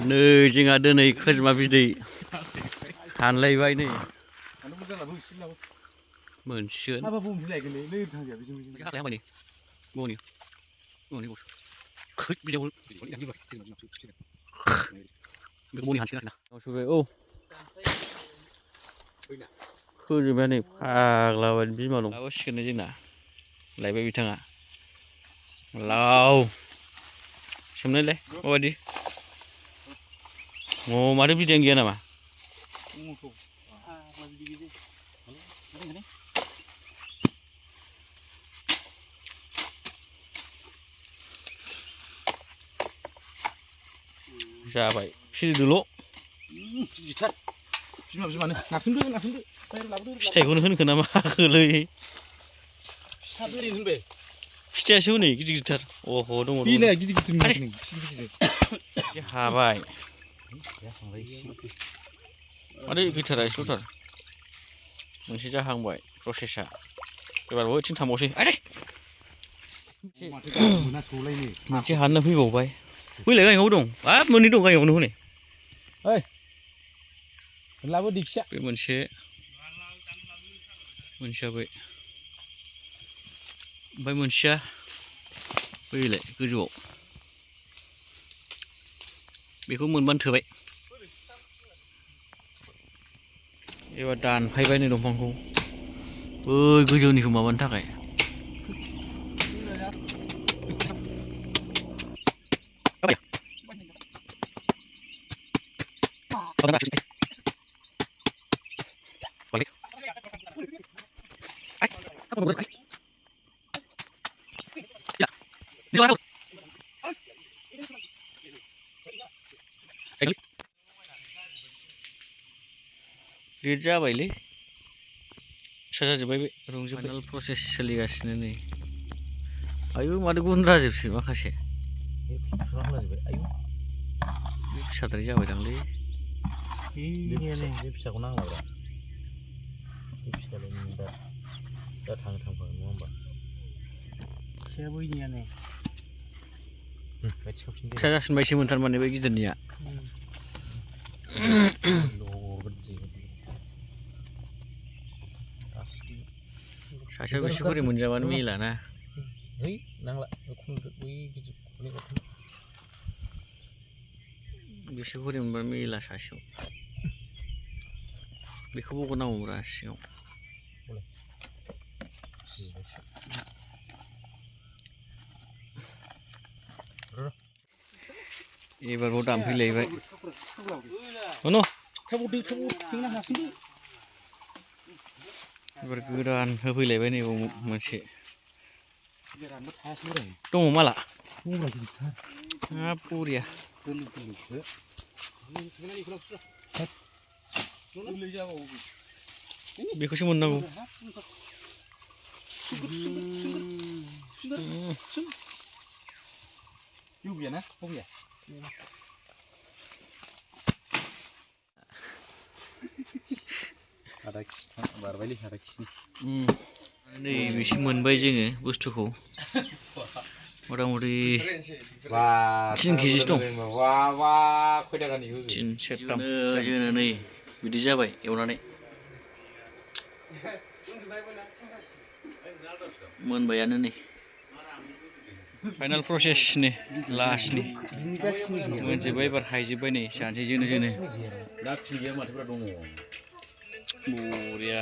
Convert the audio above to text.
नै जोंहा दिनै खोजोमा बिदै हानलायबाय नै मोनसिगोन खोजोमाया नै फाग्ला बायदि बिमा दं लाबोसिगोन जोंना लायबाय बिथाङा लाव सोमनायलाय माबायदि माथो बिदैयानो गैया नामा जाबाय फिरिदोल' फिथाइखौनो होनखो नामा होलै फिथाइयासो हनै गिदिर गिदिरथार अह दङ हाबाय माथो गैथारा एसेल'थार मोनसे जाहांबाय प्रसेसा एबार बयथिं थांबावसै मोनसे हाननो फैबावबाय बैलाय गायनांगौ दं हाब मोननै दं गायनांगौनो हनै बे मोनसेया बै ओमफ्राय मोनसेया बैलाय गोजौआव बेखौ मोनबानो थोबाय एबार दानफायबाय नै दंफांखौ बै गोजौनिखौ माबानो थाखाय लेट जाबायलै फिसा जाजोब्बाय बे रंजोब्बाय फाइनाल प्रसेस सोलिगासिनो नै आयु माथो गुन्द्राजोबसै माखासे बे फिसाद्राय जाबायदांलै बे फिसाखौ नांलाब्रा बे फिसालाय नों दा थांफागोन नङा होमबा फिसाया बैनियानो फिसा जासिनबायसो मोनथारमाने बै गिदिरनिया सासेयाव बेसे खरि मोनजाबानो मिलाना बेसे खरि मोनबानो मिला सासेयाव बेखौ बगनांगौब्रा सिङाव एबारबाव दानफैलायबाय एबार गोदान होफैलायबाय नै मोनसे दङ माला हाब बरिया बेखौसो मोननांगौ नै बेसे मोनबाय जोङो बुस्थुखौ मथा मथि 3 केजिसो दं 3 सेरथाम जोङो नै बिदि जाबाय एवनानै मोनबायानो नै फाइनाल प्रसेसनि लास्टनि मोनजोब्बाय एबार हायजोब्बाय नै जानोसै जोनो बरिया